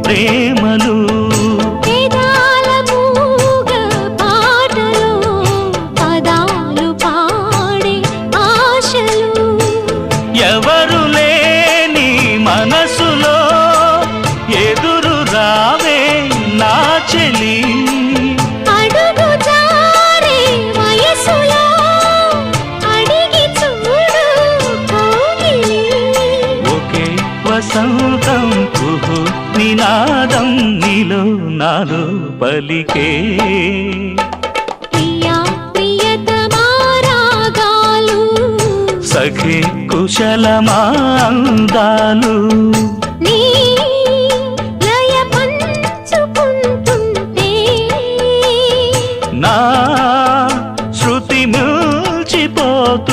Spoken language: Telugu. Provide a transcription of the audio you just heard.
ప్రేమలు వేదాల మూగ పాటలో పదాలు పాడే ఆశలు ఎవరు లేని మనసులో ఎదురు రావే నా చెలి అడుగు జారే వయసులో అడిగి చూడు కౌగిలి ఒకే వసంతం కుహు నినాదం నీలో నాలో పలికే ప్రియా ప్రియతమా రాగాలు సఖి కుశలమా అందాలు